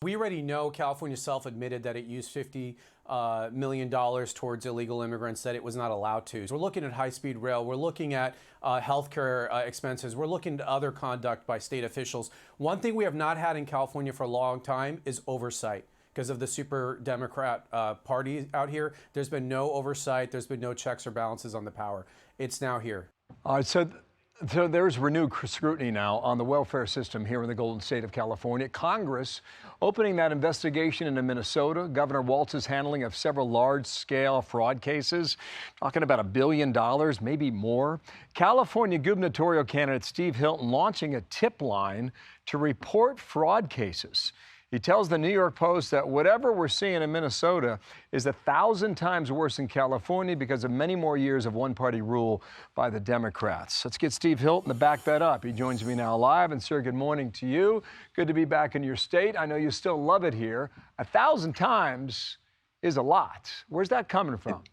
We already know California self-admitted that it used $50 million towards illegal immigrants that it was not allowed to. So we're looking at high-speed rail. We're looking at healthcare expenses. We're looking at other conduct by state officials. One thing we have not had in California for a long time is oversight. Because of the super Democrat party out here, there's been no oversight. There's been no checks or balances on the power. It's now here. So there's renewed scrutiny now on the welfare system here in the Golden State of California. Congress opening that investigation into Minnesota. Governor Walz's handling of several large-scale fraud cases, talking about $1 billion, maybe more. California gubernatorial candidate Steve Hilton launching a tip line to report fraud cases. He tells the New York Post that whatever we're seeing in Minnesota is 1,000 times worse in California because of many more years of one-party rule by the Democrats. Let's get Steve Hilton to back that up. He joins me now live. And, sir, good morning to you. Good to be back in your state. I know you still love it here. 1,000 times is a lot. Where's that coming from?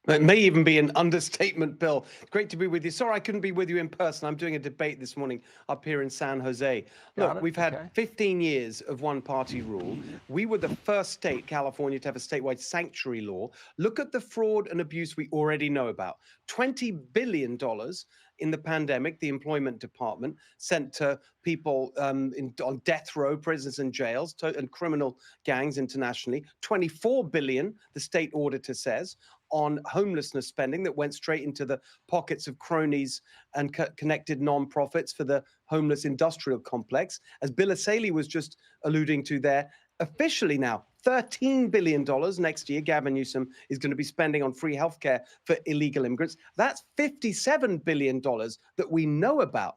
It may even be an understatement, Bill. Great to be with you. Sorry I couldn't be with you in person. I'm doing a debate this morning up here in San Jose. Look, we've had 15 years of one-party rule. We were the first state, California, to have a statewide sanctuary law. Look at the fraud and abuse we already know about. $20 billion in the pandemic, the employment department sent to people on death row, prisons and jails, and criminal gangs internationally. $24 billion, the state auditor says, on homelessness spending that went straight into the pockets of cronies and connected nonprofits for the homeless industrial complex. As Bill Asaley was just alluding to there, officially now, $13 billion next year, Gavin Newsom is going to be spending on free healthcare for illegal immigrants. That's $57 billion that we know about.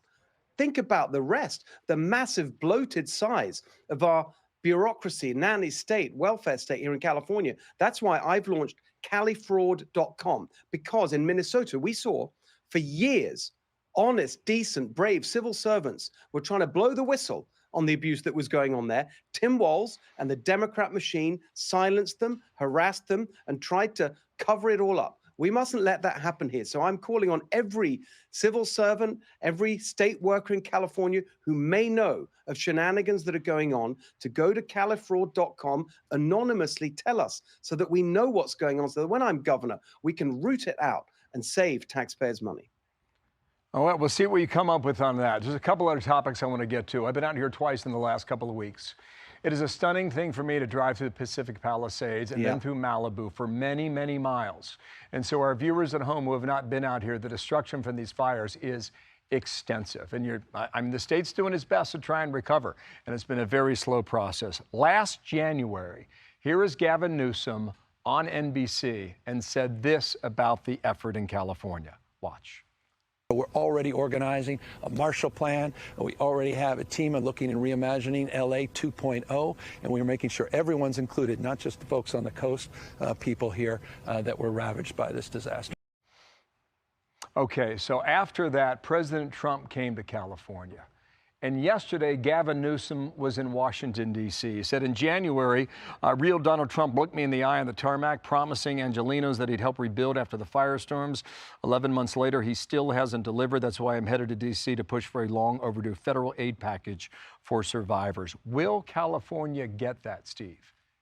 Think about the rest, the massive bloated size of our bureaucracy, nanny state, welfare state here in California. That's why I've launched califraud.com, because in Minnesota, we saw for years, honest, decent, brave civil servants were trying to blow the whistle on the abuse that was going on there. Tim Walz and the Democrat machine silenced them, harassed them, and tried to cover it all up. We mustn't let that happen here. So I'm calling on every civil servant, every state worker in California who may know of shenanigans that are going on to go to califraud.com, anonymously tell us so that we know what's going on, so that when I'm governor, we can root it out and save taxpayers' money. All right, we'll see what you come up with on that. There's a couple other topics I want to get to. I've been out here twice in the last couple of weeks. It is a stunning thing for me to drive through the Pacific Palisades and then through Malibu for many, many miles. And so our viewers at home who have not been out here, the destruction from these fires is extensive. And the state's doing its best to try and recover. And it's been a very slow process. Last January, here is Gavin Newsom on NBC and said this about the effort in California. Watch. We're already organizing a Marshall Plan. We already have a team looking and reimagining LA 2.0, and we're making sure everyone's included, not just the folks on the coast, people here that were ravaged by this disaster. Okay, so after that, President Trump came to California. And yesterday, Gavin Newsom was in Washington, D.C. He said in January, real Donald Trump looked me in the eye on the tarmac, promising Angelenos that he'd help rebuild after the firestorms. 11 months later, he still hasn't delivered. That's why I'm headed to D.C. to push for a long overdue federal aid package for survivors. Will California get that, Steve?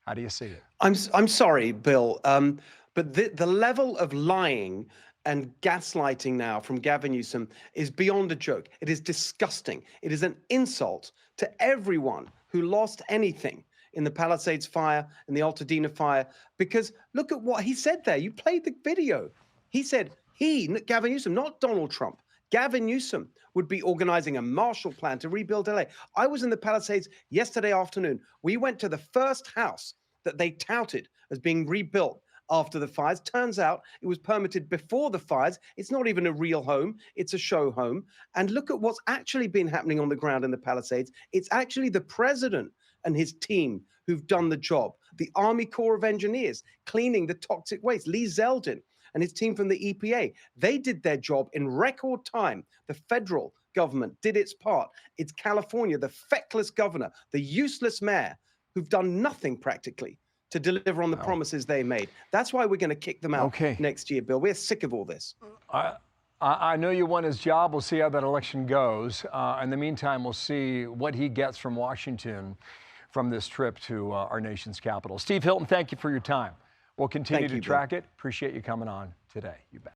How do you see it? I'm sorry, Bill, but the level of lying and gaslighting now from Gavin Newsom is beyond a joke. It is disgusting. It is an insult to everyone who lost anything in the Palisades fire and the Altadena fire, because look at what he said there. You played the video. He said Gavin Newsom, not Donald Trump, Gavin Newsom would be organizing a Marshall Plan to rebuild LA. I was in the Palisades yesterday afternoon. We went to the first house that they touted as being rebuilt after the fires. Turns out it was permitted before the fires. It's not even a real home. It's a show home. And look at what's actually been happening on the ground in the Palisades. It's actually the president and his team who've done the job. The Army Corps of Engineers cleaning the toxic waste. Lee Zeldin and his team from the EPA. They did their job in record time. The federal government did its part. It's California, the feckless governor, the useless mayor, who've done nothing practically to deliver on the promises they made. That's why we're going to kick them out next year, Bill. We're sick of all this. I know you won his job. We'll see how that election goes. In the meantime, we'll see what he gets from Washington. from this trip to our nation's capital. Steve Hilton, thank you for your time. We'll continue to track it. Appreciate you coming on today. You bet.